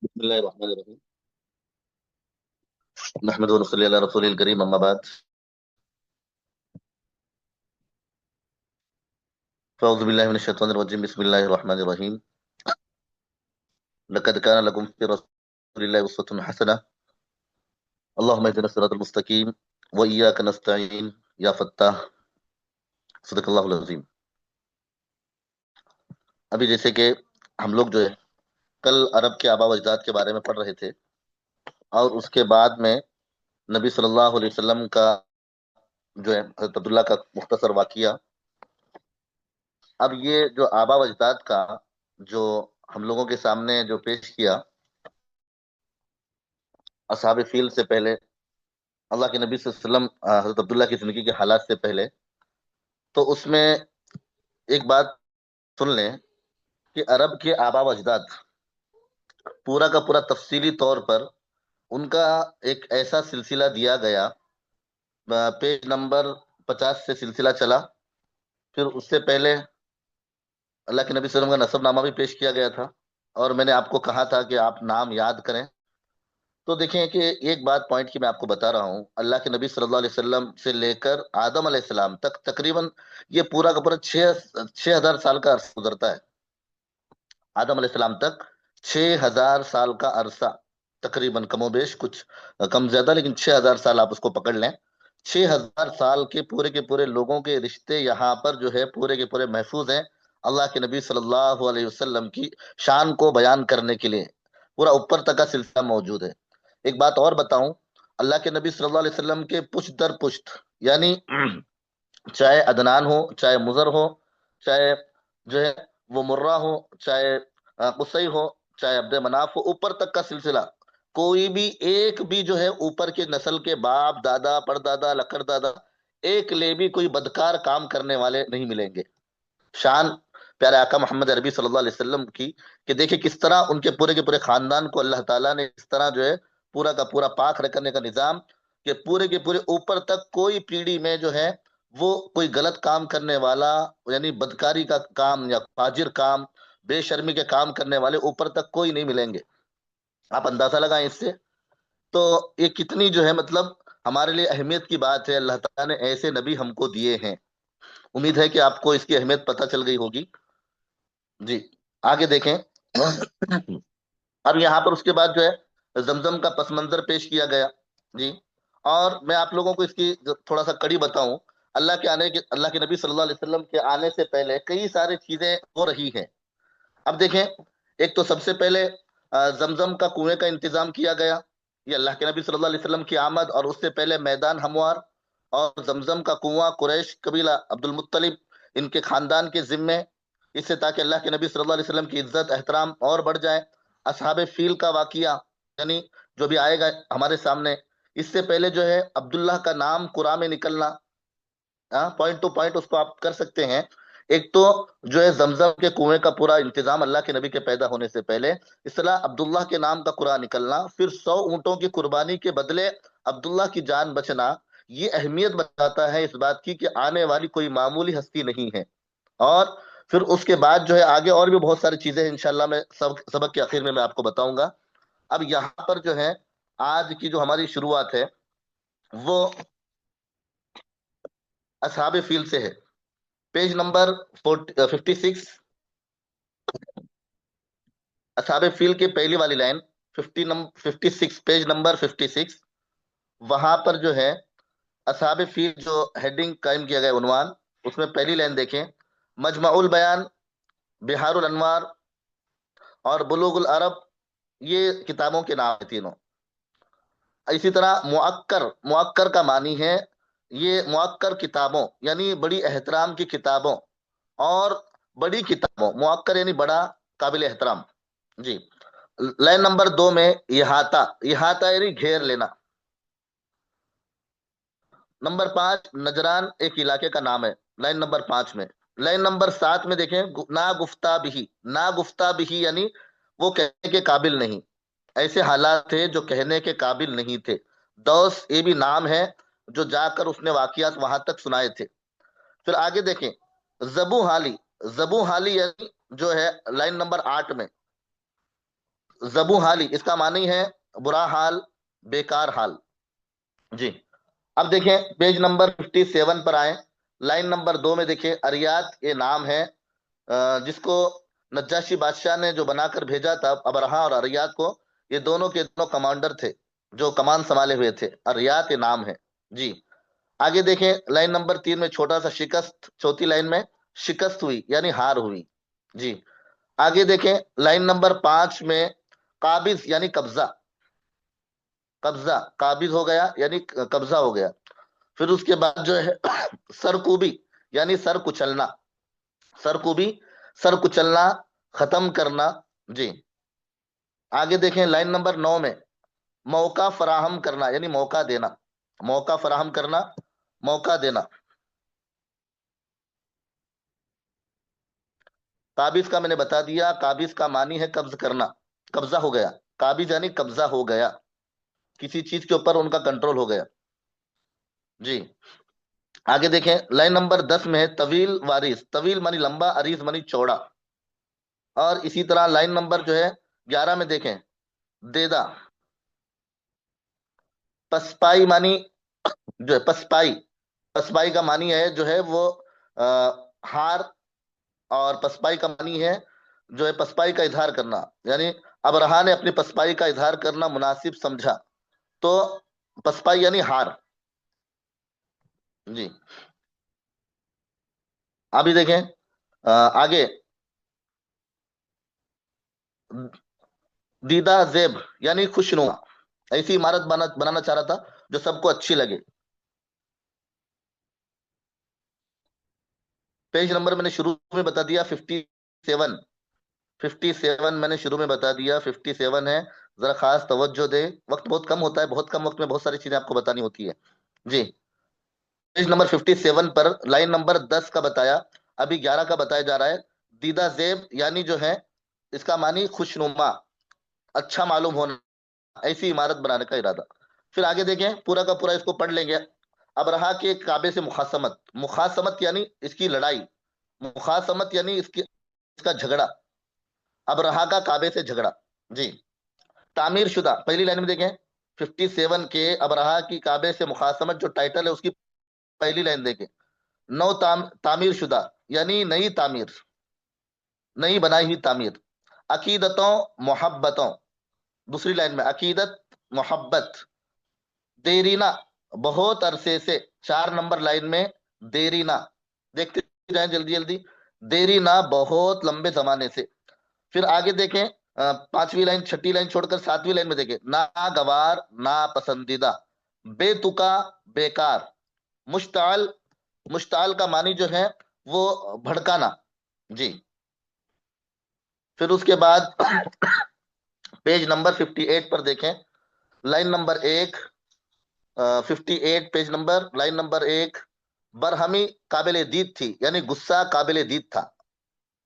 بسم الله الرحمن الرحيم. نحمد ونصلي على رسول الكريم، أما بعد. فأعوذ بالله من الشيطان الرجيم. بسم الله الرحمن الرحيم. لقد كان لكم في رسول الله أسوة حسنة. اللهم اهدنا الصراط المستقيم وإياك نستعين يا فتاح. صدق اللہ العظیم. ابھی جیسے کہ ہم لوگ جو ہے کل عرب کے آبا و اجداد کے بارے میں پڑھ رہے تھے، اور اس کے بعد میں نبی صلی اللہ علیہ وسلم کا جو ہے حضرت عبداللہ کا مختصر واقعہ. اب یہ جو آبا و اجداد کا جو ہم لوگوں کے سامنے جو پیش کیا اصحاب فیل سے پہلے، اللہ کے نبی صلی اللہ علیہ وسلم حضرت عبداللہ کی زندگی کے حالات سے پہلے، تو اس میں ایک بات سن لیں کہ عرب کے آبا و اجداد پورا کا پورا تفصیلی طور پر ان کا ایک ایسا سلسلہ دیا گیا. پیج نمبر 50 سے سلسلہ چلا. پھر اس سے پہلے اللہ کے نبی صلی اللہ علیہ وسلم کا نسب نامہ بھی پیش کیا گیا تھا، اور میں نے آپ کو کہا تھا کہ آپ نام یاد کریں. تو دیکھیں کہ ایک بات پوائنٹ کی میں آپ کو بتا رہا ہوں، اللہ کے نبی صلی اللہ علیہ وسلم سے لے کر آدم علیہ السلام تک تقریباً یہ پورا کا پورا 6,000 سال کا عرصہ گزرتا ہے. آدم علیہ السلام تک 6,000 سال کا عرصہ، تقریباً کم و بیش کچھ کم زیادہ، لیکن 6,000 سال آپ اس کو پکڑ لیں. 6,000 سال کے پورے لوگوں کے رشتے یہاں پر جو ہے پورے کے پورے محفوظ ہیں اللہ کے نبی صلی اللہ علیہ وسلم کی شان کو بیان کرنے کے لیے. پورا اوپر تک کا سلسلہ موجود ہے. ایک بات اور بتاؤں، اللہ کے نبی صلی اللہ علیہ وسلم کے پشت در پشت، یعنی چاہے عدنان ہو، چاہے مضر ہو، چاہے جو ہے وہ مرہ ہو، چاہے قصی ہو، چاہے عبد مناف ہو، اوپر تک کا سلسلہ، کوئی بھی ایک بھی جو ہے اوپر کے نسل کے باپ دادا پردادا لکڑ دادا ایک لے بھی کوئی بدکار کام کرنے والے نہیں ملیں گے. شان پیارے آقا محمد عربی صلی اللہ علیہ وسلم کی کہ دیکھیں کس طرح ان کے پورے خاندان کو اللہ تعالیٰ نے اس طرح جو ہے پورا کا پورا پاک رکھنے کا نظام، کہ پورے کے پورے اوپر تک کوئی پیڑھی میں جو ہے وہ کوئی غلط کام کرنے والا، یعنی بدکاری کا کام یا فاجر کام، بے شرمی کے کام کرنے والے اوپر تک کوئی نہیں ملیں گے. آپ اندازہ لگائیں اس سے. تو یہ کتنی جو ہے مطلب ہمارے لیے اہمیت کی بات ہے. اللہ تعالیٰ نے ایسے نبی ہم کو دیے ہیں. امید ہے کہ آپ کو اس کی اہمیت پتہ چل گئی ہوگی. جی آگے دیکھیں. اب یہاں پر اس کے بعد جو ہے زمزم کا پس منظر پیش کیا گیا. جی، اور میں آپ لوگوں کو اس کی تھوڑا سا کڑی بتاؤں. اللہ کے نبی صلی اللہ علیہ وسلم کے آنے سے پہلے کئی ساری چیزیں ہو رہی ہیں. اب دیکھیں، ایک تو سب سے پہلے زمزم کا کنویں کا انتظام کیا گیا. یہ اللہ کے نبی صلی اللہ علیہ وسلم کی آمد اور اس سے پہلے میدان ہموار اور زمزم کا کنواں قریش قبیلہ عبد المطلب ان کے خاندان کے ذمے، اس سے تاکہ اللہ کے نبی صلی اللہ علیہ وسلم کی عزت احترام اور بڑھ جائے. اصحاب فیل کا واقعہ، یعنی جو بھی آئے گا ہمارے سامنے، اس سے پہلے جو ہے عبداللہ کا نام قرآن میں نکلنا. پوائنٹ ٹو پوائنٹ اس کو آپ کر سکتے ہیں. ایک تو جو ہے زمزم کے کنویں کا پورا انتظام اللہ کے نبی کے پیدا ہونے سے پہلے، اصطلاح عبداللہ کے نام کا قرآن نکلنا، پھر 100 اونٹوں کی قربانی کے بدلے عبداللہ کی جان بچنا. یہ اہمیت بتاتا ہے اس بات کی کہ آنے والی کوئی معمولی ہستی نہیں ہے. اور پھر اس کے بعد جو ہے آگے اور بھی بہت ساری چیزیں انشاءاللہ میں سبق کے آخر میں آپ کو بتاؤں گا. اب یہاں پر جو ہے آج کی جو ہماری شروعات ہے وہ اصحاب فیل سے ہے. پیج نمبر 56، اصحاب فیل کی پہلی والی لائن 56، پیج نمبر 56. وہاں پر جو ہے اصحاب فیل جو ہیڈنگ قائم کیا گیا عنوان، اس میں پہلی لائن دیکھیں: مجمع البیان، بہار الانوار اور بلوغ العرب، یہ کتابوں کے نام ہیں تینوں. اسی طرح معکر کا معنی ہے، یہ معکر کتابوں یعنی بڑی احترام کی کتابوں اور بڑی کتابوں، معکر یعنی بڑا، قابل احترام. جی، لائن نمبر 2 میں احاطہ یعنی گھیر لینا. نمبر 5 نجران ایک علاقے کا نام ہے، لائن نمبر 5 میں. لائن نمبر 7 میں دیکھیں: نا گفتہ بھی یعنی وہ کہنے کے قابل نہیں. ایسے حالات تھے جو کہنے کے قابل نہیں تھے. دوس یہ بھی نام ہے جو جا کر اس نے واقعات وہاں تک سنائے تھے. پھر آگے دیکھیں: زبو حالی یعنی جو ہے لائن نمبر 8 میں. زبو حالی اس کا معنی ہے برا حال، بیکار حال. جی اب دیکھیں پیج نمبر 57 پر آئیں. لائن نمبر 2 میں دیکھیں اریات یہ نام ہے جس کو نجاشی بادشاہ نے جو بنا کر بھیجا تھا ابرہا اور اریات کو. یہ دونوں کے دونوں کمانڈر تھے جو کمان سنبھالے ہوئے تھے. اریات یہ نام ہے. جی آگے دیکھیں لائن نمبر 3 میں چھوٹا سا شکست، چوتھی لائن میں شکست ہوئی یعنی ہار ہوئی. جی آگے دیکھیں لائن نمبر 5 میں قابض یعنی قبضہ، قبضہ قابض ہو گیا یعنی قبضہ ہو گیا. پھر اس کے بعد جو ہے سرکوبی یعنی سر کچلنا، سرکوبی سر کچلنا، ختم کرنا. جی آگے دیکھیں لائن نمبر 9 میں موقع فراہم کرنا یعنی موقع دینا، موقع فراہم کرنا، موقع دینا. قابض کا میں نے بتا دیا، قابض کا معنی ہے قبض کرنا، قبضہ ہو گیا. قابض یعنی قبضہ ہو گیا، کسی چیز کے اوپر ان کا کنٹرول ہو گیا. جی آگے دیکھیں لائن نمبر 10 میں ہے طویل وارث. طویل منی لمبا، عریض منی چوڑا. اور اسی طرح لائن نمبر جو ہے 11 میں دیکھیں دیدا. پسپائی مانی جو ہے پسپائی، پسپائی کا معنی ہے جو ہے وہ ہار، اور پسپائی کا معنی ہے جو ہے پسپائی کا اظہار کرنا، یعنی ابرہا نے اپنی پسپائی کا اظہار کرنا مناسب سمجھا تو پسپائی یعنی ہار. جی ابھی دیکھیں آگے دیدہ زیب یعنی خوشنما. ایسی عمارت بنانا چاہ رہا تھا جو سب کو اچھی لگے. پیج نمبر میں نے شروع میں بتا دیا 57، 57 میں نے شروع میں بتا دیا 57 ہے. ذرا خاص توجہ دے، وقت بہت کم ہوتا ہے، بہت کم وقت میں بہت ساری چیزیں آپ کو بتانی ہوتی ہے. جی پیج نمبر 57 پر لائن نمبر 10 کا بتایا، ابھی 11 کا بتایا جا رہا ہے. دیدہ زیب یعنی جو ہے اس کا معنی خوشنما، اچھا معلوم ہونا، ایسی عمارت بنانے کا ارادہ. پھر آگے دیکھیں پورا کا پورا اس کو پڑھ لیں گے. ابرہا کے کعبے سے مخاصمت، مخاصمت یعنی اس کی لڑائی، مخاصمت یعنی اس کا جھگڑا، ابرہا کا کعبے سے جھگڑا. جی تعمیر شدہ پہلی لائن میں دیکھیں 57 کے ابرہا کی کعبے سے مخاصمت جو ٹائٹل ہے اس کی پہلی لائن دیکھیں نو تعمیر شدہ یعنی نئی تعمیر، نئی بنائی ہوئی تعمیر. عقیدتوں محبتوں دوسری لائن میں عقیدت محبت. دیرینا بہت عرصے سے 4 نمبر لائن میں دیرینا، دیکھتے جائیں جلدی جلدی. دیرینا بہت لمبے زمانے سے. پھر آگے دیکھیں 5ویں لائن 6ٹھی لائن چھوڑ کر 7ویں لائن میں دیکھیں ناگوار ناپسندیدہ، بے تکا بیکار. مشتعل، مشتعل کا معنی جو ہے وہ بھڑکانا. جی پھر اس کے بعد پیج نمبر 58 پر دیکھیں line number 1، 58 page number line number 1 برہمی قابل دید تھی یعنی غصہ قابل دید تھا،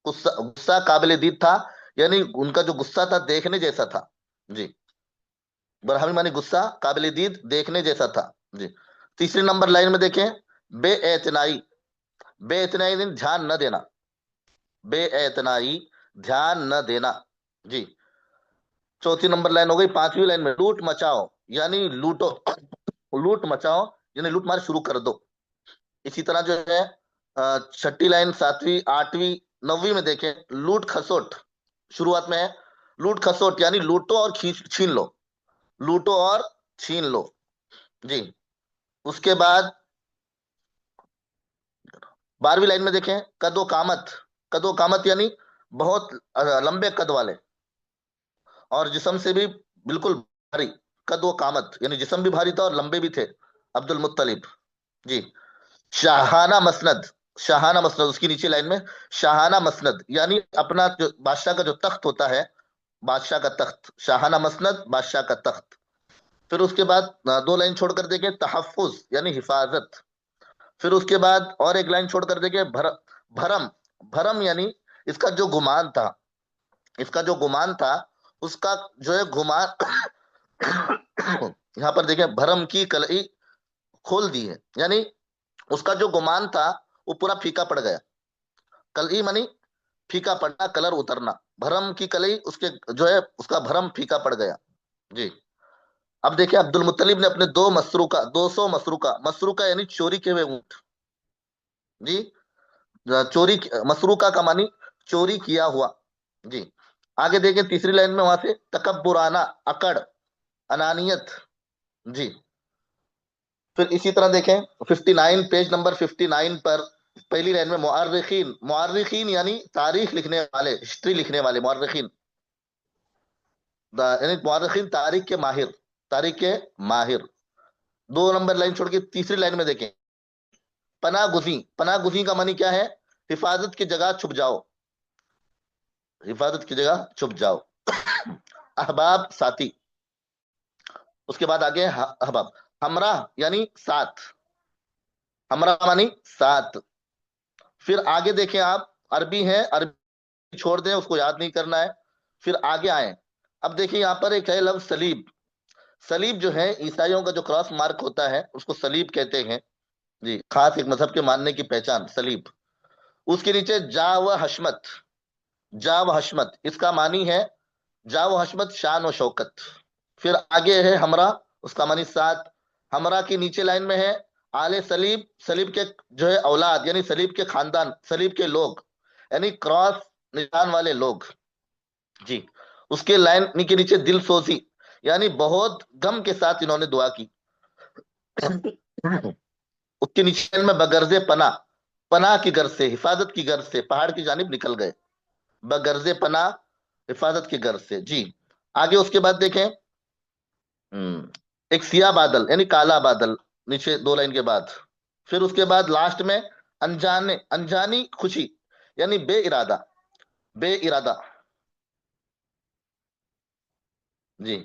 غصہ قابل دید تھا یعنی ان کا جو غصہ تھا دیکھنے جیسا تھا. جی برہمی معنی غصہ، قابل دید دیکھنے جیسا تھا. جی تیسری نمبر لائن میں دیکھیں بے اعتنائی، بے اعتنائی دھیان نہ دینا، بے اعتنائی دھیان نہ دینا. جی چوتھی نمبر لائن ہو گئی. 5ویں لائن میں لوٹ مچاؤ یعنی لوٹو، لوٹ مچاؤ یعنی لوٹ مار شروع کر دو. اسی طرح جو ہے 6ٹھی لائن 7ویں 8ویں 9ویں میں دیکھیں لوٹ کھسوٹ شروعات میں ہے. لوٹ کھسوٹ یعنی لوٹو اور چھین لو، لوٹو اور چھین لو. جی اس کے بعد 12ویں لائن میں دیکھیں قد و قامت، قد و قامت یعنی بہت لمبے قد والے اور جسم سے بھی بالکل بھاری. قد و قامت یعنی جسم بھی بھاری تھا اور لمبے بھی تھے عبد المطلب. جی شاہانہ مسند، شاہانہ مسند اس کی نیچے لائن میں شاہانہ مسند یعنی اپنا جو بادشاہ کا جو تخت ہوتا ہے، بادشاہ کا تخت، شاہانہ مسند بادشاہ کا تخت. پھر اس کے بعد 2 لائن چھوڑ کر دیکھیں تحفظ یعنی حفاظت. پھر اس کے بعد اور ایک لائن چھوڑ کر دیکھیں بھرم، بھرم یعنی اس کا جو گمان تھا، اس کا جو گمان تھا اس کا جو ہے گمان یہاں پر دیکھیں بھرم کی کلئی کھول دی ہے یعنی اس کا جو گمان تھا وہ پورا پھیکا پڑ گیا. کلئی منی پھیکا پڑنا، کلر اترنا. بھرم کی کلئی اس کے جو ہے اس کا بھرم پھیکا پڑ گیا. جی. اب دیکھیں عبد المطلب نے اپنے 200 مسروقہ یعنی چوری کے ہوئے اونٹ. جی. مسروقہ کا معنی چوری کیا ہوا. جی. آگے دیکھیں تیسری لائن میں وہاں سے تکبرانہ، اکڑ، انانیت. جی. پھر اسی طرح دیکھیں 59 پیج نمبر 59 پر پہلی لائن میں مورخین یعنی تاریخ لکھنے والے، ہسٹری لکھنے والے مورخین، یعنی مورخین تاریخ کے ماہر. 2 نمبر لائن چھوڑ کے تیسری لائن میں دیکھیں پناہ گزین کا معنی کیا ہے؟ حفاظت کی جگہ چھپ جاؤ. حفاظت کی جگہ چھپ جاؤ. احباب ساتھی. اس کے بعد آگے احباب. ہمراہ یعنی ساتھ. ہمراہ معنی ساتھ. پھر آگے دیکھیں آپ عربی ہے، عربی چھوڑ دیں، اس کو یاد نہیں کرنا ہے. پھر آگے آئیں. اب دیکھیں یہاں پر ایک ہے لفظ سلیب. سلیب جو ہے عیسائیوں کا جو کراس مارک ہوتا ہے اس کو سلیب کہتے ہیں. جی. خاص ایک مذہب کے ماننے کی پہچان سلیب. اس کے نیچے جا و حشمت، اس کا معنی ہے جا و حشمت، شان و شوکت. پھر آگے ہے ہمراہ، اس کا معنی ساتھ. ہمراہ کی نیچے لائن میں ہے آل سلیب، سلیب کے جو ہے اولاد یعنی سلیب کے خاندان، سلیب کے لوگ یعنی کراس نشان والے لوگ. جی. اس کے لائن کے نیچے دل سوزی یعنی بہت غم کے ساتھ انہوں نے دعا کی. اس کے نیچے میں بغرض پناہ کی غرض سے، حفاظت کی غرض سے پہاڑ کی جانب نکل گئے. بغرض پناہ، حفاظت کی غرض سے. جی. آگے اس کے بعد دیکھیں ایک سیاہ بادل یعنی کالا بادل نیچے 2 لائن کے بعد. پھر اس کے بعد لاسٹ میں انجانی خوشی یعنی بے ارادہ. جی.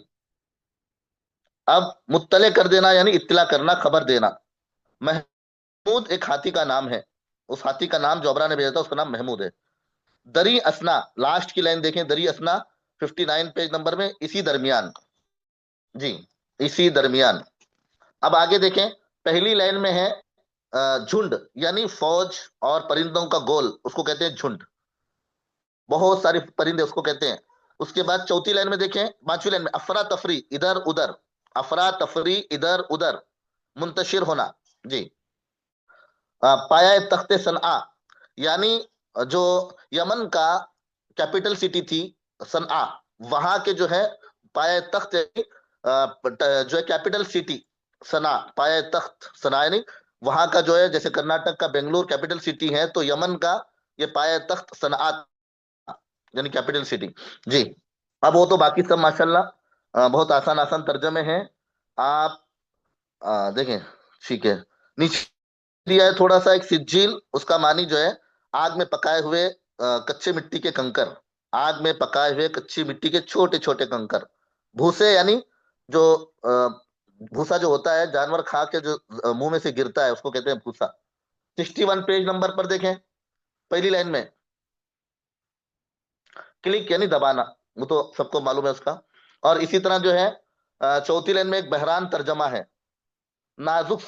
اب مطلع کر دینا یعنی اطلاع کرنا، خبر دینا. محمود ایک ہاتھی کا نام ہے. اس ہاتھی کا نام جو ابرا نے بھیجا تھا اس کا نام محمود ہے. دری اسنا، لاسٹ کی لائن دیکھیں دری اسنا 59 پیج نمبر میں، اسی درمیان. جی. اسی درمیان. اب آگے دیکھیں پہلی لائن میں ہے جھنڈ یعنی فوج اور پرندوں کا گول، اس کو کہتے ہیں جھنڈ. بہت سارے پرندے اس کو کہتے ہیں. اس کے بعد چوتھی لائن میں دیکھیں 5ویں لائن میں افراتفری، ادھر ادھر منتشر ہونا. جی. پایا تخت صنعا یعنی جو یمن کا کیپٹل سٹی تھی صنعا، وہاں کے جو ہے پایا تخت جو ہے کیپٹل سٹی صنعا، پایا تخت صنعا یعنی وہاں کا جو ہے جیسے کرناٹک کا بنگلور کیپٹل سٹی ہے تو یمن کا یہ پایا تخت صنعا یعنی کیپٹل سٹی. جی. اب وہ تو باقی سب ماشاءاللہ بہت آسان ترجمے ہیں. آپ دیکھیں. ٹھیک ہے. نیچے دیا ہے تھوڑا سا ایک سجیل، اس کا معنی جو ہے آگ میں پکائے ہوئے کچے مٹی کے کنکر. آگ میں پکائے ہوئے کچی مٹی کے چھوٹے چھوٹے کنکر. بھوسے یعنی جو بھوسا جو ہوتا ہے جانور کھا کے جو منہ میں سے گرتا ہے اس کو کہتے ہیں بھوسا. 61 پیج نمبر پر دیکھیں پہلی لائن میں کلک یعنی دبانا، وہ تو سب کو معلوم ہے اس کا. اور اسی طرح جو ہے چوتھی لائن میں ایک بحران ترجمہ ہے، نازک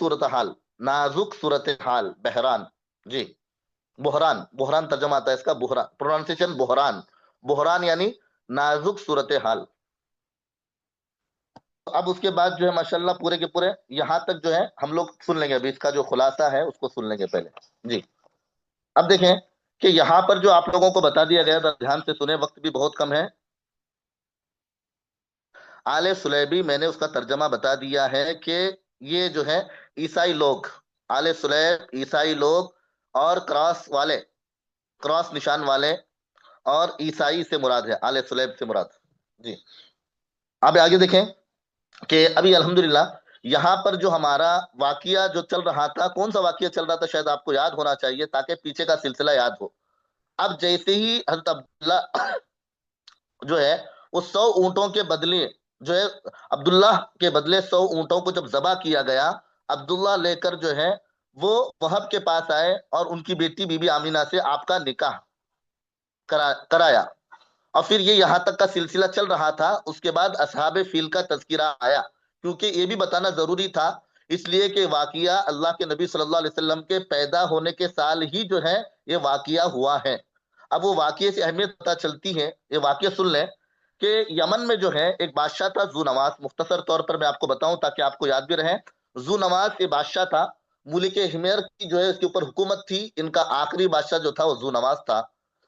صورتحال بحران. جی. بحران ترجمہ آتا ہے اس کا، پروننسیشن بحران یعنی نازک صورتحال. اب اس کے بعد جو ہے ماشاءاللہ پورے کے پورے یہاں تک جو ہے ہم لوگ سن لیں گے. ابھی اس کا جو خلاصہ ہے اس کو سن لیں گے پہلے. جی. اب دیکھیں کہ یہاں پر جو آپ لوگوں کو بتا دیا گیا تھا، دھیان سے سنیں، وقت بھی بہت کم ہے. آل سلیبی میں نے اس کا ترجمہ بتا دیا ہے کہ یہ جو ہے عیسائی لوگ، آل سلیب عیسائی لوگ اور کراس نشان والے اور عیسائی سے مراد ہے، آل سلیب سے مراد. جی. اب آگے دیکھیں کہ ابھی الحمدللہ یہاں پر جو ہمارا واقعہ جو چل رہا تھا، کون سا واقعہ چل رہا تھا شاید آپ کو یاد ہونا چاہیے تاکہ پیچھے کا سلسلہ یاد ہو. اب جیسے ہی حضرت عبداللہ جو ہے وہ 100 اونٹوں کے بدلے جو ہے عبداللہ کے بدلے 100 اونٹوں کو جب ذبح کیا گیا، عبداللہ لے کر جو ہے وہ وہب کے پاس آئے اور ان کی بیٹی بی بی آمینہ سے آپ کا نکاح کرایا. اور پھر یہ یہاں تک کا سلسلہ چل رہا تھا. اس کے بعد اصحاب فیل کا تذکرہ آیا، کیونکہ یہ بھی بتانا ضروری تھا اس لیے کہ واقعہ اللہ کے نبی صلی اللہ علیہ وسلم کے پیدا ہونے کے سال ہی جو ہے یہ واقعہ ہوا ہے. اب وہ واقعے سے اہمیت پتہ چلتی ہے، یہ واقعہ سن لیں کہ یمن میں جو ہے ایک بادشاہ تھا ذو نواس، مختصر طور پر میں آپ کو بتاؤں تاکہ آپ کو یاد بھی رہے۔ ذو نواس یہ بادشاہ تھا، ملک حمیر کی جو ہے اس کے اوپر حکومت تھی، ان کا آخری بادشاہ جو تھا وہ ذو نواس تھا۔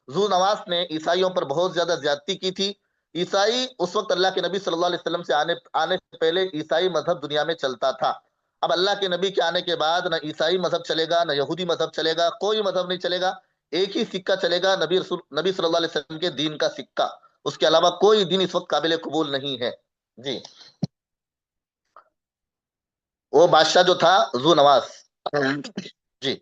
ذو نواس نے عیسائیوں پر بہت زیادہ زیادتی کی تھی۔ عیسائی اس وقت اللہ کے نبی صلی اللہ علیہ وسلم سے آنے سے پہلے عیسائی مذہب دنیا میں چلتا تھا۔ اب اللہ کے نبی کے آنے کے بعد نہ عیسائی مذہب چلے گا، نہ یہودی مذہب چلے گا، کوئی مذہب نہیں چلے گا، ایک ہی سکہ چلے گا، نبی صلی اللہ علیہ وسلم کے دین کا سکہ، اس کے علاوہ کوئی دین اس وقت قابل قبول نہیں ہے۔ جی، وہ بادشاہ جو تھا ذو نواس۔ جی،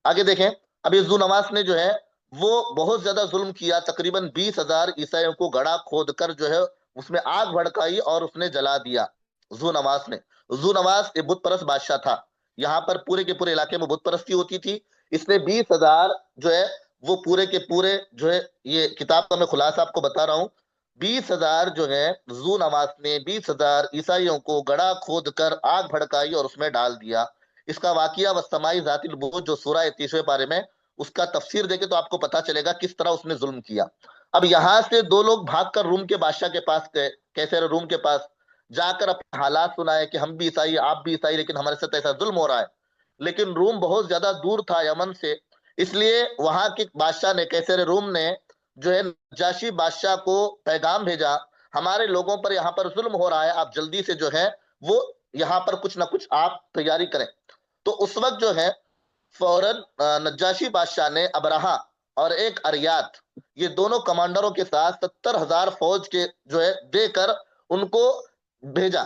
آگے دیکھیں۔ اب یہ ذو نواس نے جو ہے وہ بہت زیادہ ظلم کیا، تقریباً 20,000 عیسائیوں کو گڑھا کھود کر جو ہے اس میں آگ بھڑکائی اور اس نے جلا دیا ذو نواس نے۔ ذو نواس ایک بت پرست بادشاہ تھا، یہاں پر پورے کے پورے علاقے میں بت پرستی ہوتی تھی۔ اس نے 20,000 جو ہے وہ پورے کے پورے جو ہے، یہ کتاب کا میں خلاصہ آپ کو بتا رہا ہوں، 20,000 جو ہے ذو نواس نے 20,000 عیسائیوں کو گڑھا کھود کر آگ بھڑکائی اور اس میں ڈال دیا۔ اس کا واقعہ وسطمائی ذات البروج جو سورہ 30ویں پارے میں، اس کا تفسیر دیکھے تو آپ کو پتا چلے گا کس طرح اس نے ظلم کیا۔ اب یہاں سے دو لوگ بھاگ کر روم کے بادشاہ کے پاس گئے، کیسر روم کے پاس جا کر اپنے حالات سنائے کہ ہم بھی عیسائی، آپ بھی عیسائی، لیکن ہمارے ساتھ ایسا ظلم ہو رہا ہے۔ لیکن روم بہت زیادہ دور تھا یمن سے، اس لیے وہاں کے بادشاہ نے، کیسر روم نے جو ہے نجاشی بادشاہ کو پیغام بھیجا، ہمارے لوگوں پر یہاں پر ظلم ہو رہا ہے، آپ جلدی سے جو ہے وہ یہاں پر کچھ نہ کچھ آپ تیاری کریں۔ تو اس وقت جو ہے فوراً نجاشی بادشاہ نے ابرہا اور ایک اریات، یہ دونوں کمانڈروں کے ساتھ 70,000 فوج کے جو ہے دے کر ان کو بھیجا۔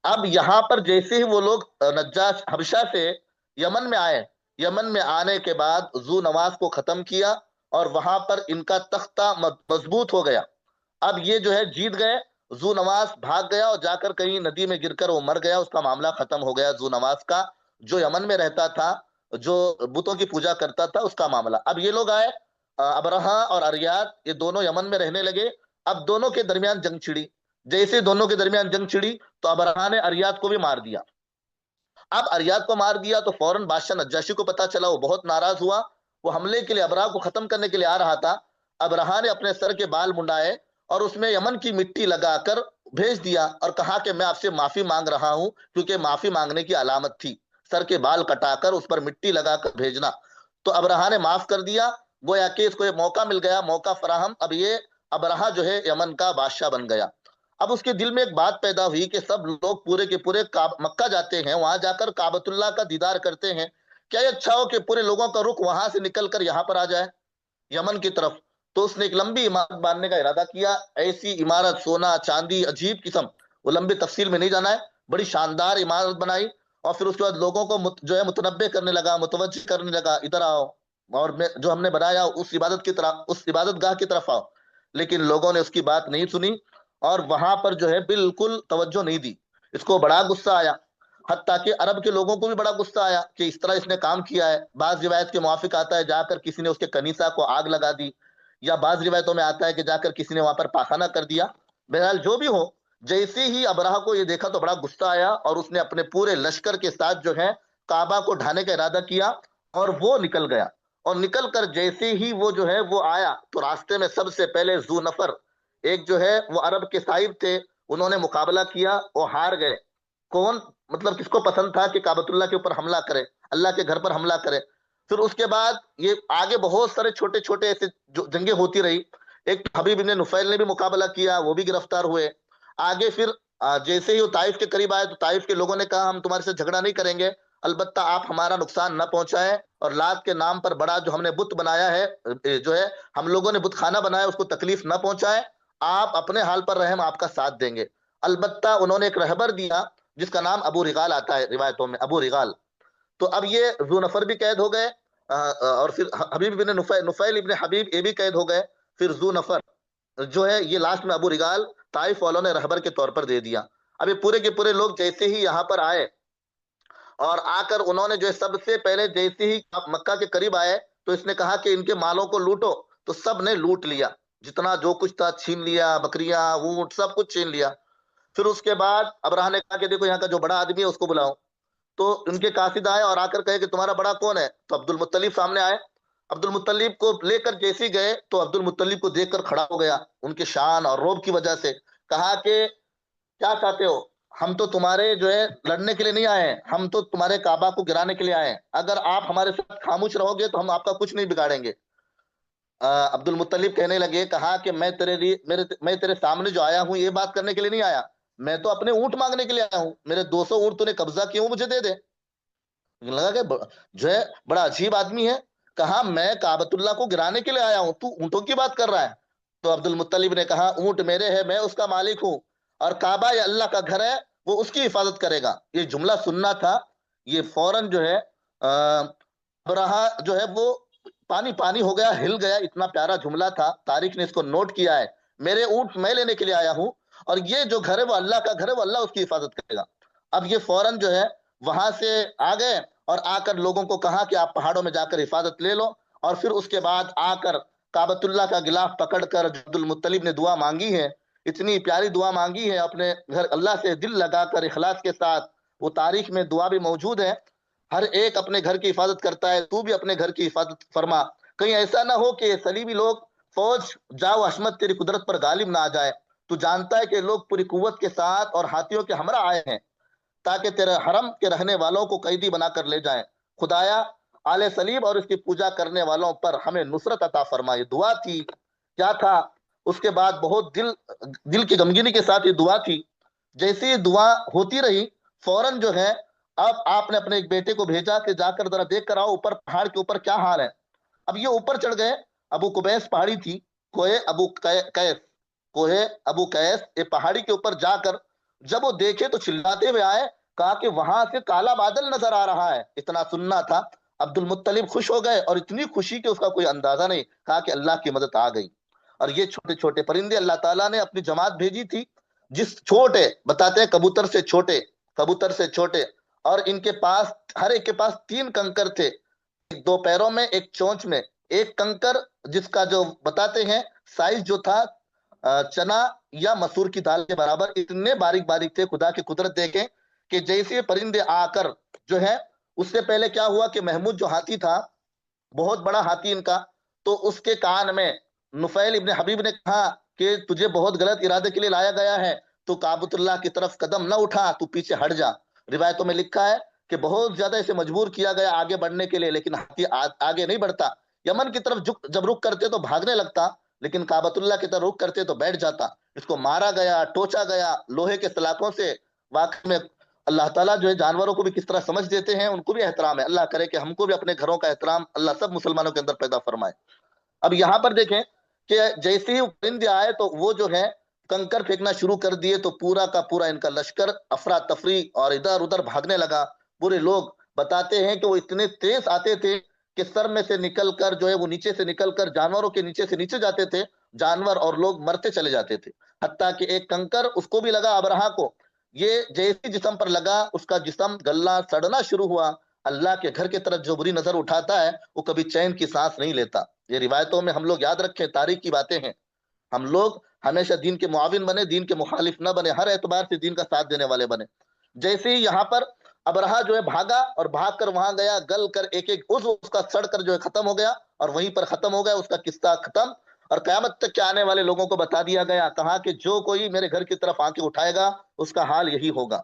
اب یہاں پر جیسے ہی وہ لوگ نجاش حبشہ سے یمن میں آئے، یمن میں آنے کے بعد ذو نواس کو ختم کیا اور وہاں پر ان کا تختہ مضبوط ہو گیا۔ اب یہ جو ہے جیت گئے، ذو نواس بھاگ گیا اور جا کر کہیں ندی میں گر کر وہ مر گیا، اس کا معاملہ ختم ہو گیا۔ ذو نواس کا جو یمن میں رہتا تھا، جو بتوں کی پوجا کرتا تھا، اس کا معاملہ۔ اب یہ لوگ آئے، ابرہا اور اریات، یہ دونوں یمن میں رہنے لگے۔ اب دونوں کے درمیان جنگ چھڑی، جیسے دونوں کے درمیان جنگ چھڑی تو ابرہا نے اریات کو بھی مار دیا۔ اب اریات کو مار دیا تو فوراً بادشاہ نجاشی کو پتا چلا، وہ بہت ناراض ہوا، وہ حملے کے لیے ابرہا کو ختم کرنے کے لیے آ رہا تھا۔ ابرہا نے اپنے سر کے بال منڈائے اور اس میں یمن کی مٹی لگا کر بھیج دیا اور کہا کہ میں آپ سے معافی مانگ رہا ہوں، کیونکہ معافی مانگنے کی علامت تھی سر کے بال کٹا کر اس پر مٹی لگا کر بھیجنا۔ تو ابرہا نے معاف کر دیا، گویا کہ اس کو یہ موقع مل گیا، موقع فراہم، اب یہ ابرہا جو ہے یمن کا بادشاہ بن گیا۔ اب اس کے دل میں ایک بات پیدا ہوئی کہ سب لوگ پورے کے پورے مکہ جاتے ہیں، وہاں جا کر کعبۃ اللہ کا دیدار کرتے ہیں، کیا یہ اچھا ہو کہ پورے لوگوں کا رخ وہاں سے نکل کر یہاں پر آ جائے، یمن کی طرف؟ تو اس نے ایک لمبی عمارت باندھنے کا ارادہ کیا، ایسی عمارت سونا چاندی عجیب قسم، وہ لمبی تفصیل میں نہیں جانا ہے، بڑی شاندار عمارت بنائی اور پھر اس کے بعد لوگوں کو جو ہے متنبع کرنے لگا، متوجہ کرنے لگا، ادھر آؤ اور میں جو ہم نے بنایا اس عبادت کی طرف، اس عبادت گاہ کی طرف آؤ۔ لیکن لوگوں نے اس کی بات نہیں سنی اور وہاں پر جو ہے بالکل توجہ نہیں دی۔ اس کو بڑا غصہ آیا، حتیٰ کہ عرب کے لوگوں کو بھی بڑا غصہ آیا کہ اس طرح اس نے کام کیا ہے۔ بعض روایت کے موافق آتا ہے جا کر کسی نے اس کے کنیسہ کو آگ لگا دی، یا بعض روایتوں میں آتا ہے کہ جا کر کسی نے وہاں پر پاخانہ کر دیا۔ بہرحال جو بھی ہو، جیسے ہی ابرہا کو یہ دیکھا تو بڑا غصہ آیا اور اس نے اپنے پورے لشکر کے ساتھ جو ہے کعبہ کو ڈھانے کا ارادہ کیا اور وہ نکل گیا۔ اور نکل کر جیسے ہی وہ جو ہے وہ آیا تو راستے میں سب سے پہلے ذو نفر، ایک جو ہے وہ عرب کے صاحب تھے، انہوں نے مقابلہ کیا، وہ ہار گئے۔ کون مطلب کس کو پسند تھا کہ کعبۃ اللہ کے اوپر حملہ کرے، اللہ کے گھر پر حملہ کرے؟ پھر اس کے بعد یہ آگے بہت سارے چھوٹے چھوٹے ایسے جنگیں ہوتی رہی۔ ایک حبیب ابن نفیل نے بھی مقابلہ کیا، وہ بھی گرفتار ہوئے۔ آگے پھر جیسے ہی وہ طائف کے قریب آئے تو طائف کے لوگوں نے کہا ہم تمہارے سے جھگڑا نہیں کریں گے، البتہ آپ ہمارا نقصان نہ پہنچائیں، اور لات کے نام پر بڑا جو ہم نے بت بنایا ہے، جو ہے ہم لوگوں نے بت خانہ بنایا، اس کو تکلیف نہ پہنچائیں، آپ اپنے حال پر رہیں، ہم آپ کا ساتھ دیں گے۔ البتہ انہوں نے ایک رہبر دیا جس کا نام ابو رغال آتا ہے روایتوں میں، ابو رغال۔ تو اب یہ ذو نفر بھی قید ہو گئے، اور پھر حبیب ابن نفیل ابن حبیب یہ بھی قید ہو گئے۔ پھر ذو نفر جو ہے یہ لاسٹ میں ابو رغال طائف والوں نے رہبر کے طور پر دے دیا۔ اب یہ پورے کے پورے لوگ جیسے ہی یہاں پر آئے اور آ کر انہوں نے جو ہے سب سے پہلے جیسے ہی مکہ کے قریب آئے تو اس نے کہا کہ ان کے مالوں کو لوٹو، تو سب نے لوٹ لیا، جتنا جو کچھ تھا چھین لیا، بکریاں اونٹ سب کچھ چھین لیا۔ پھر اس کے بعد ابرہا نے کہا کہ دیکھو یہاں کا جو بڑا آدمی ہے اس کو بلاؤ۔ تو ان کے قاصد آئے اور آ کر کہے کہ تمہارا بڑا کون ہے؟ تو عبد المطلب سامنے آئے۔ عبد المطلب کو لے کر جیسے ہی گئے تو عبد المطلب کو دیکھ کر کھڑا ہو گیا ان کے شان اور روب کی وجہ سے. کہا کہ کیا چاہتے ہو؟ ہم تو تمہارے جو ہے لڑنے کے لیے نہیں آئے ہیں، ہم تو تمہارے کعبہ کو گرانے کے لیے آئے ہیں. اگر آپ ہمارے ساتھ خاموش رہو گے تو ہم آپ کا کچھ نہیں بگاڑیں گے. عبد المطلب کہنے لگے، کہا کہ میں تیرے سامنے جو آیا ہوں یہ بات کرنے کے لیے نہیں آیا، میں تو اپنے اونٹ مانگنے کے لیے آیا ہوں. میرے 200 اونٹ تو نے قبضہ کیے ہوں، مجھے دے دے. لگا کہ جو ہے بڑا عجیب آدمی ہے. کہا میں کعبۃ اللہ کو گرانے کے لیے آیا ہوں، تو اونٹوں کی بات کر رہا ہے. تو عبد المطلب نے کہا اونٹ میرے ہے، میں اس کا مالک ہوں، اور کعبہ یہ اللہ کا گھر ہے، وہ اس کی حفاظت کرے گا. یہ جملہ سننا تھا. یہ فوراً جو ہے ابرہہ جو ہے وہ پانی پانی ہو گیا، ہل گیا. اتنا پیارا جملہ تھا، تاریخ نے اس کو نوٹ کیا ہے. میرے اونٹ میں لینے کے لیے آیا ہوں، اور یہ جو گھر ہے وہ اللہ کا گھر ہے، وہ اللہ اس کی حفاظت کرے گا. اب یہ فوراً جو ہے وہاں سے آ گئے اور آ کر لوگوں کو کہا کہ آپ پہاڑوں میں جا کر حفاظت لے لو. اور پھر اس کے بعد آ کر کعبۃ اللہ کا غلاف پکڑ کر عبد المطلب نے دعا مانگی ہے. اتنی پیاری دعا مانگی ہے اپنے گھر اللہ سے دل لگا کر اخلاص کے ساتھ. وہ تاریخ میں دعا بھی موجود ہے. ہر ایک اپنے گھر کی حفاظت کرتا ہے، تو بھی اپنے گھر کی حفاظت فرما. کہیں ایسا نہ ہو کہ صلیبی لوگ فوج جاؤ حشمت تیری قدرت پر غالب نہ آ جائے. تو جانتا ہے کہ لوگ پوری قوت کے ساتھ اور ہاتھیوں کے ہمراہ آئے ہیں تاکہ تیرے حرم کے رہنے والوں کو قیدی بنا کر لے جائیں. خدایا آل صلیب اور اس کی پوجا کرنے والوں پر ہمیں نصرت عطا فرما. یہ دعا تھی. کیا تھا اس کے بعد؟ بہت دل کی غمگینی کے ساتھ یہ دعا تھی. جیسے یہ دعا ہوتی رہی، فوراً جو ہے اب آپ نے اپنے ایک بیٹے کو بھیجا کہ جا کر ذرا دیکھ کر آؤ اوپر پہاڑ کے اوپر کیا حال ہے. اب یہ اوپر چڑھ گئے. ابو قبیس پہاڑی تھی، کوہ ابو قیس یہ پہاڑی کے اوپر جا کر جب وہ دیکھے تو چلاتے ہوئے آئے. کہا کہ وہاں سے کالا بادل نظر آ رہا ہے. اتنا سننا تھا. عبد المطلب خوش ہو گئے، اور اتنی خوشی کہ اس کا کوئی اندازہ نہیں. کہا کہ اللہ کی مدد آ گئی. اور یہ چھوٹے چھوٹے پرندے اللہ تعالیٰ نے اپنی جماعت بھیجی تھی، جس چھوٹے بتاتے ہیں کبوتر سے چھوٹے. اور ان کے پاس ہر ایک کے پاس 3 کنکر تھے، ایک 2 پیروں میں، ایک چونچ میں. ایک کنکر جس کا جو بتاتے ہیں سائز جو تھا چنا یا مسور کی دال کے برابر. اتنے باریک باریک تھے. خدا کی قدرت دیکھیں کہ جیسے پرندے آ کر جو ہے، اس سے پہلے کیا ہوا کہ محمود جو ہاتھی تھا، بہت بڑا ہاتھی ان کا، تو اس کے کان میں نفیل ابن حبیب نے کہا کہ تجھے بہت غلط ارادے کے لیے لایا گیا ہے، تو کعبۃ اللہ کی طرف قدم نہ اٹھا، تو پیچھے ہٹ جا. روایتوں میں لکھا ہے کہ بہت زیادہ اسے مجبور کیا گیا آگے بڑھنے کے لیے، لیکن ہاتھی آگے نہیں بڑھتا. یمن کی طرف جب رخ کرتے تو بھاگنے لگتا، لیکن کعبۃ اللہ کی طرف رخ کرتے تو بیٹھ جاتا. اس کو مارا گیا، ٹوچا گیا لوہے کے سلاخوں سے. واقعی میں اللہ تعالیٰ جو ہے جانوروں کو بھی کس طرح سمجھ دیتے ہیں، ان کو بھی احترام ہے. اللہ کرے کہ ہم کو بھی اپنے گھروں کا احترام اللہ سب مسلمانوں کے اندر پیدا فرمائے. اب یہاں پر دیکھیں کہ جیسے ہی پرندے آئے تو وہ جو ہے کنکر پھینکنا شروع کر دیے، تو پورا کا پورا ان کا لشکر افراتفری اور ادھر ادھر بھاگنے لگا. پورے لوگ بتاتے ہیں کہ وہ اتنے تیز آتے تھے کہ سر میں سے نکل کر جو ہے وہ نیچے سے نکل کر جانوروں کے نیچے سے نیچے جاتے تھے. جانور اور لوگ مرتے چلے جاتے تھے. حتیٰ کہ ایک کنکر اس کو بھی لگا، ابرہا کو. یہ جیسی جسم پر لگا، اس کا جسم گلنا سڑنا شروع ہوا. اللہ کے گھر کی طرف جو بری نظر اٹھاتا ہے وہ کبھی چین کی سانس نہیں لیتا. یہ روایتوں میں ہم لوگ یاد رکھیں، تاریخ کی باتیں ہیں. ہم لوگ ہمیشہ دین کے معاون بنے، دین کے مخالف نہ بنے، ہر اعتبار سے دین کا ساتھ دینے والے بنے. جیسے ہی یہاں پر ابرہا جو ہے بھاگا اور بھاگ کر وہاں گیا، گل کر ایک ایک عضو اس کا سڑ کر جو ہے ختم ہو گیا، اور وہیں پر ختم ہو گیا اس کا قصہ ختم. اور قیامت تک کے آنے والے لوگوں کو بتا دیا گیا. کہا کہ جو کوئی میرے گھر کی طرف آنکھیں اٹھائے گا اس کا حال یہی ہوگا.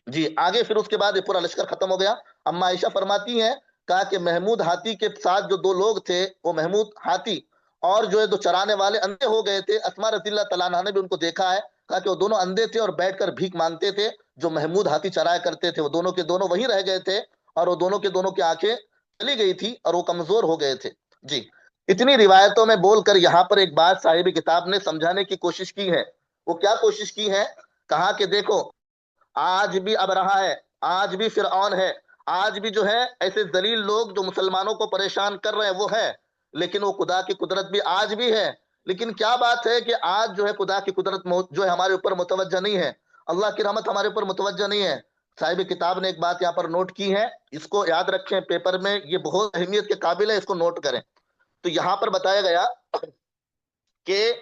جی آگے پھر اس کے بعد یہ پورا لشکر ختم ہو گیا. اما عائشہ فرماتی ہیں، کہا کہ محمود ہاتھی کے ساتھ جو 2 لوگ تھے، وہ محمود ہاتھی اور جو ہے 2 چرانے والے اندھے ہو گئے تھے. اسماء رضی اللہ تعالیٰ عنہا نے بھی ان کو دیکھا ہے. کہا کہ وہ دونوں اندھے تھے اور بیٹھ کر بھیک مانگتے تھے. جو محمود ہاتھی چرایا کرتے تھے وہ دونوں کے دونوں وہیں رہ گئے تھے، اور وہ دونوں کے دونوں کی آنکھیں چلی گئی تھی اور وہ کمزور ہو گئے تھے. جی اتنی روایتوں میں بول کر یہاں پر ایک بات صاحب کتاب نے سمجھانے کی کوشش کی ہے. وہ کیا کوشش کی ہے؟ کہا کہ دیکھو آج بھی ابرہا ہے، آج بھی فرعون ہے، آج بھی جو ہے ایسے ذلیل لوگ جو مسلمانوں کو پریشان کر رہے ہیں وہ ہے، لیکن وہ خدا کی قدرت بھی آج بھی ہے. لیکن کیا بات ہے کہ آج جو ہے خدا کی قدرت جو ہے ہمارے اوپر متوجہ نہیں ہے، اللہ کی رحمت ہمارے اوپر متوجہ نہیں ہے. صاحب کتاب نے ایک بات یہاں پر نوٹ کی ہے، اس کو یاد رکھیں پیپر میں، یہ بہت اہمیت کے قابل ہے، اس کو نوٹ کریں. تو یہاں پر بتایا گیا کہ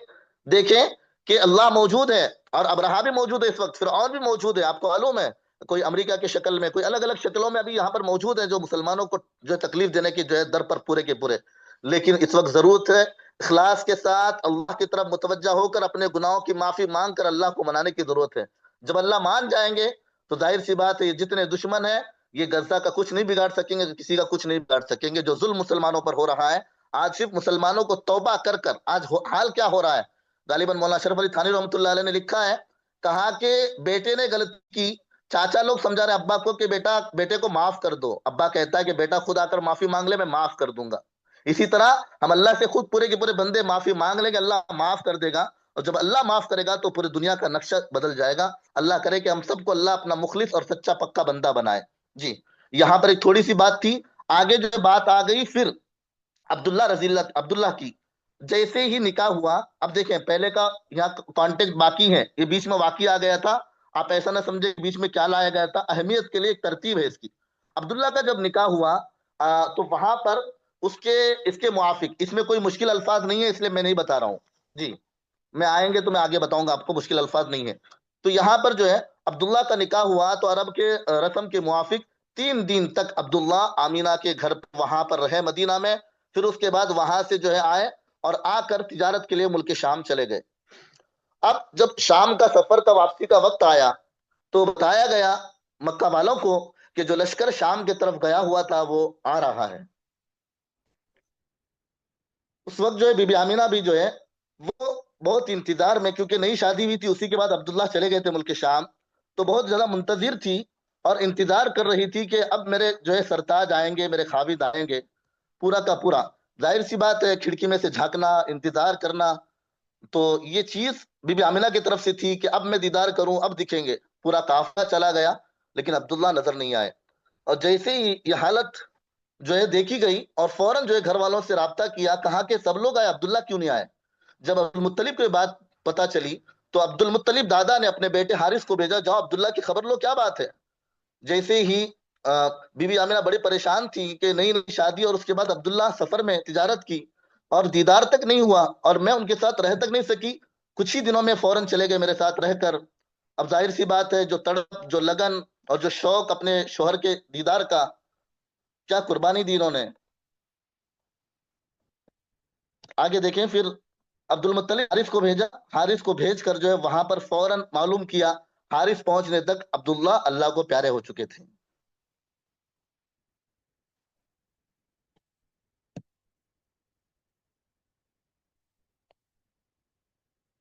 دیکھیں کہ اللہ موجود ہے اور ابرہا بھی موجود ہے، اس وقت فرعون بھی موجود ہے. آپ کو معلوم ہے کوئی امریکہ کی شکل میں، کوئی الگ الگ شکلوں میں ابھی یہاں پر موجود ہے جو مسلمانوں کو جو ہے تکلیف دینے کی جو ہے در پر پورے کے پورے. لیکن اس وقت ضرورت ہے اخلاص کے ساتھ اللہ کی طرف متوجہ ہو کر اپنے گناہوں کی معافی مانگ کر اللہ کو منانے کی ضرورت ہے. جب اللہ مان جائیں گے تو ظاہر سی بات ہے یہ جتنے دشمن ہیں یہ غزہ کا کچھ نہیں بگاڑ سکیں گے، کسی کا کچھ نہیں بگاڑ سکیں گے. جو ظلم مسلمانوں پر ہو رہا ہے آج صرف مسلمانوں کو توبہ کر کر آج حال کیا ہو رہا ہے. غالباً مولانا اشرف علی تھانوی رحمۃ اللہ علیہ نے لکھا ہے، کہا کہ بیٹے نے غلطی کی، چاچا لوگ سمجھا رہے ابا کو کہ بیٹے کو معاف کر دو. ابا کہتا ہے کہ بیٹا خود آ کر معافی مانگ لے، میں معاف کر دوں گا. اسی طرح ہم اللہ سے خود پورے کے پورے بندے معافی مانگ لیں گے، اللہ معاف کر دے گا. اور جب اللہ معاف کرے گا تو پوری دنیا کا نقشہ بدل جائے گا. اللہ کرے کہ ہم سب کو اللہ اپنا مخلص اور سچا پکا بندہ بنائے. جی یہاں پر ایک تھوڑی سی بات تھی، آگے جو بات آ گئی پھر عبداللہ کی جیسے ہی نکاح ہوا. اب دیکھیں پہلے کا یہاں کانٹیکٹ باقی ہے، یہ بیچ میں واقعہ آ گیا تھا، آپ ایسا نہ سمجھے بیچ میں کیا لایا گیا تھا، اہمیت کے لیے ایک ترتیب ہے اس کی. عبداللہ کا جب نکاح ہوا تو وہاں پر اس کے موافق، اس میں کوئی مشکل الفاظ نہیں ہے اس لیے میں نہیں بتا رہا ہوں. جی میں آئیں گے تو میں آگے بتاؤں گا آپ کو، مشکل الفاظ نہیں ہے. تو یہاں پر جو ہے عبداللہ کا نکاح ہوا تو عرب کے رسم کے موافق 3 دن تک عبداللہ آمینہ کے گھر وہاں پر رہے مدینہ میں. پھر اس کے بعد وہاں سے جو ہے آئے اور آ کر تجارت کے لیے ملک شام چلے گئے. اب جب شام کا سفر کا واپسی کا وقت آیا تو بتایا گیا مکہ والوں کو کہ جو لشکر شام کی طرف گیا ہوا تھا وہ آ رہا ہے. اس وقت جو ہے بی بی آمینہ بھی جو ہے وہ بہت انتظار میں، کیونکہ نئی شادی ہوئی تھی، اسی کے بعد عبداللہ چلے گئے تھے ملک شام، تو بہت زیادہ منتظر تھی اور انتظار کر رہی تھی کہ اب میرے جو ہے سرتاج آئیں گے، میرے خاوند آئیں گے. پورا کا پورا ظاہر سی بات ہے کھڑکی میں سے جھانکنا، انتظار کرنا، تو یہ چیز بی بی آمینہ کی طرف سے تھی کہ اب میں دیدار کروں، اب دکھیں گے. پورا قافلہ چلا گیا لیکن عبداللہ نظر نہیں آئے. اور جیسے ہی یہ حالت جو ہے دیکھی گئی اور فوراً جو ہے گھر والوں سے رابطہ کیا، کہا کہ سب لوگ آئے عبداللہ کیوں نہیں آئے. جب عبد المطلب کو یہ بات پتا چلی تو عبد المطلب دادا نے اپنے بیٹے حارث کو بھیجا، جاؤ عبداللہ کی خبر لو کیا بات ہے. جیسے ہی بی بی آمینہ بڑی پریشان تھی کہ نئی نئی شادی اور اس کے بعد عبداللہ سفر میں تجارت کی اور دیدار تک نہیں ہوا اور میں ان کے ساتھ رہ تک نہیں سکی، کچھ ہی دنوں میں فوراً چلے گئے میرے ساتھ رہ کر. اب ظاہر سی بات ہے جو تڑپ، جو لگن اور جو شوق اپنے شوہر کے دیدار کا، کیا قربانی دی انہوں نے. آگے دیکھیں پھر عبد المطلب حارث کو بھیجا، حارث کو بھیج کر جو ہے وہاں پر فوراً معلوم کیا، حارث پہنچنے تک عبداللہ اللہ کو پیارے ہو چکے تھے.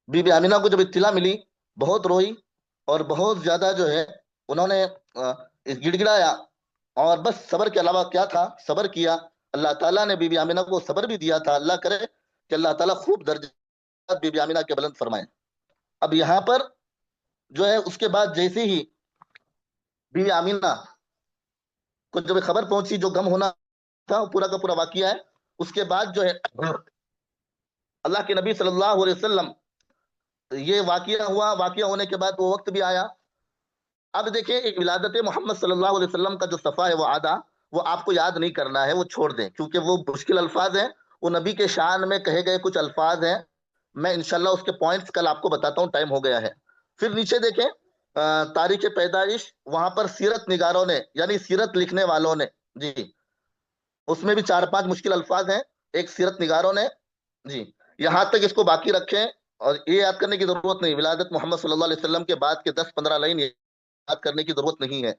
بی بی آمینہ کو جب اطلاع ملی بہت روئی اور بہت زیادہ جو ہے انہوں نے گڑ گڑایا اور بس صبر کے علاوہ کیا تھا، صبر کیا. اللہ تعالیٰ نے بی بی آمینہ کو صبر بھی دیا تھا. اللہ کرے کہ اللہ تعالیٰ خوب درجات بی بی آمینہ کے بلند فرمائے. اب یہاں پر جو ہے اس کے بعد جیسے ہی بی بی آمینہ کو جب خبر پہنچی، جو غم ہونا تھا پورا کا پورا واقعہ ہے. اس کے بعد جو ہے اللہ کے نبی صلی اللہ علیہ وسلم، یہ واقعہ ہوا، واقعہ ہونے کے بعد وہ وقت بھی آیا. اب دیکھیں ایک ولادت محمد صلی اللہ علیہ وسلم کا جو صفحہ ہے وہ آدھا، وہ آپ کو یاد نہیں کرنا ہے، وہ چھوڑ دیں کیونکہ وہ مشکل الفاظ ہیں، وہ نبی کے شان میں کہے گئے کچھ الفاظ ہیں. میں انشاءاللہ اس کے پوائنٹس کل آپ کو بتاتا ہوں، ٹائم ہو گیا ہے. پھر نیچے دیکھیں تاریخ پیدائش، وہاں پر سیرت نگاروں نے یعنی سیرت لکھنے والوں نے، جی اس میں بھی 4-5 مشکل الفاظ ہیں، ایک سیرت نگاروں نے، جی یہاں تک اس کو باقی رکھیں اور یہ یاد کرنے کی ضرورت نہیں، ولادت محمد صلی اللہ علیہ وسلم کے بعد کے 10-15 لائن یاد کرنے کی ضرورت نہیں ہے.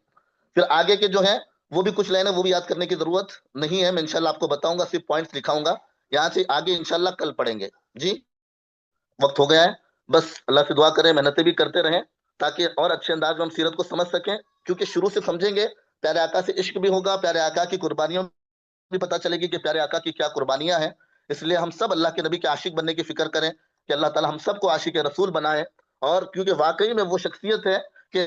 پھر آگے کے جو ہیں وہ بھی کچھ لائنیں وہ بھی یاد کرنے کی ضرورت نہیں ہے، میں انشاءاللہ آپ کو بتاؤں گا، صرف پوائنٹس دکھاؤں گا. یہاں سے آگے انشاءاللہ کل پڑھیں گے. جی وقت ہو گیا ہے، بس اللہ سے دعا کریں، محنتیں بھی کرتے رہیں تاکہ اور اچھے انداز میں ہم سیرت کو سمجھ سکیں، کیونکہ شروع سے سمجھیں گے پیارے آقا سے عشق بھی ہوگا، پیارے آقا کی قربانیوں بھی پتہ چلے گی کہ پیارے آقا کی کیا قربانیاں ہیں. اس لیے ہم سب اللہ کے نبی کے عاشق بننے کی فکر کریں کہ اللہ تعالی ہم سب کو عاشق رسول بنائے. اور کیونکہ واقعی میں وہ شخصیت ہے کہ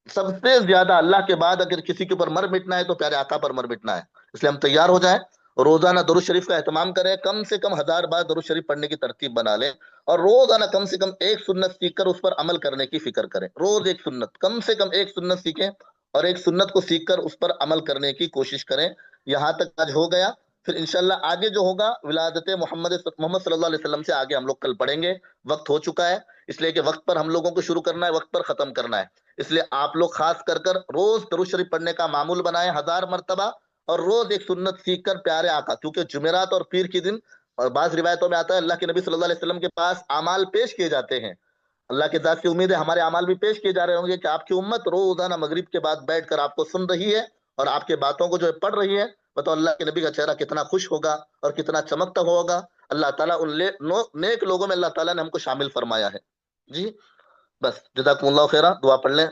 سب سے زیادہ اللہ کے بعد اگر کسی کے اوپر مر مٹنا ہے تو پیارے آقا پر مر مٹنا ہے. اس لیے ہم تیار ہو جائیں، روزانہ درود شریف کا اہتمام کریں، کم سے کم 1000 بار درود شریف پڑھنے کی ترتیب بنا لیں اور روزانہ کم سے کم ایک سنت سیکھ کر اس پر عمل کرنے کی فکر کریں. روز ایک سنت، کم سے کم ایک سنت سیکھیں اور ایک سنت کو سیکھ کر اس پر عمل کرنے کی کوشش کریں. یہاں تک آج ہو گیا، پھر انشاءاللہ آگے جو ہوگا ولادت محمد صلی اللہ علیہ وسلم سے آگے ہم لوگ کل پڑھیں گے. وقت ہو چکا ہے، اس لیے کہ وقت پر ہم لوگوں کو شروع کرنا ہے، وقت پر ختم کرنا ہے. اس لیے آپ لوگ خاص کر روز درود شریف پڑھنے کا معمول بنائیں 1000 مرتبہ، اور روز ایک سنت سیکھ کر پیارے آقا، کیونکہ جمعرات اور پیر کی دن، اور بعض روایتوں میں آتا ہے اللہ کے نبی صلی اللہ علیہ وسلم کے پاس اعمال پیش کیے جاتے ہیں. اللہ کے ذات سے امید ہے ہمارے اعمال بھی پیش کیے جا رہے ہوں گے کہ آپ کی امت روزانہ مغرب کے بعد بیٹھ کر آپ کو سن رہی ہے اور آپ کے باتوں کو جو ہے پڑھ رہی ہے. بتاؤ اللہ کے نبی کا چہرہ کتنا خوش ہوگا اور کتنا چمکتا ہوگا. اللہ تعالیٰ نیک لوگوں میں اللہ تعالیٰ نے ہم کو شامل فرمایا ہے. جی بس جزاکم اللہ خیرہ. دعا پڑھ لیں.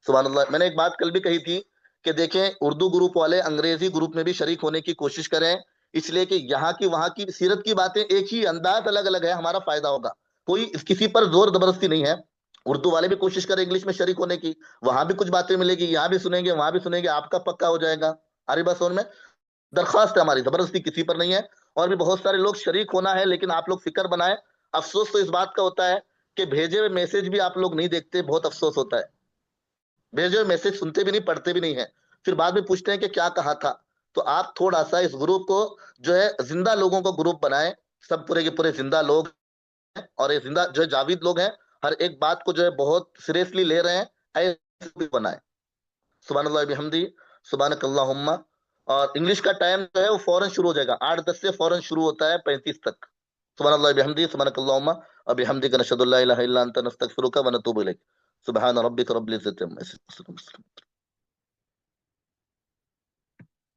سبحان اللہ. میں نے ایک بات کل بھی کہی تھی کہ دیکھیں اردو گروپ والے انگریزی گروپ میں بھی شریک ہونے کی کوشش کریں، اس لیے کہ یہاں کی وہاں کی سیرت کی باتیں ایک ہی، انداز الگ الگ ہے، ہمارا فائدہ ہوگا. کوئی کسی پر زور زبردستی نہیں ہے. اردو والے بھی کوشش کریں انگلش میں شریک ہونے کی، وہاں بھی کچھ باتیں ملے گی، یہاں بھی سنیں گے وہاں بھی سنیں گے، آپ کا پکا ہو جائے گا. آری بات سمجھ میں؟ درخواست ہے ہماری، زبردستی کسی پر نہیں ہے. اور بھی بہت سارے لوگ شریک ہونا ہے، لیکن آپ لوگ فکر بنائیں. افسوس تو اس بات کا ہوتا ہے کہ بھیجے ہوئے میسج بھی آپ لوگ نہیں دیکھتے، بہت افسوس ہوتا ہے. بھیجے ہوئے میسج سنتے بھی نہیں، پڑھتے بھی نہیں ہیں، پھر بعد میں پوچھتے ہیں کہ کیا کہا تھا. تو آپ تھوڑا سا اس گروپ کو جو ہے زندہ لوگوں کو گروپ بنائیں. سب پورے کے پورے زندہ لوگ ہیں، اور یہ زندہ جو ہے جاوید لوگ ہیں، ہر ایک بات کو جو ہے بہت سیریسلی لے رہے ہیں. ایسے بنائیں. سبحان اللہ بحمدی، سبحانک اللہم. اور انگلش کا ٹائم جو ہے وہ فوراً شروع ہو جائے گا، 8:10 سے فوراً شروع ہوتا ہے 35 تک. سبحان اللہ بحمدی، سبحانک اللہم وبحمدک، نشہد ان لا الہ الا انت، نستغفرک ونتوب الیک. سبحان ربک رب العزت عما یصفون.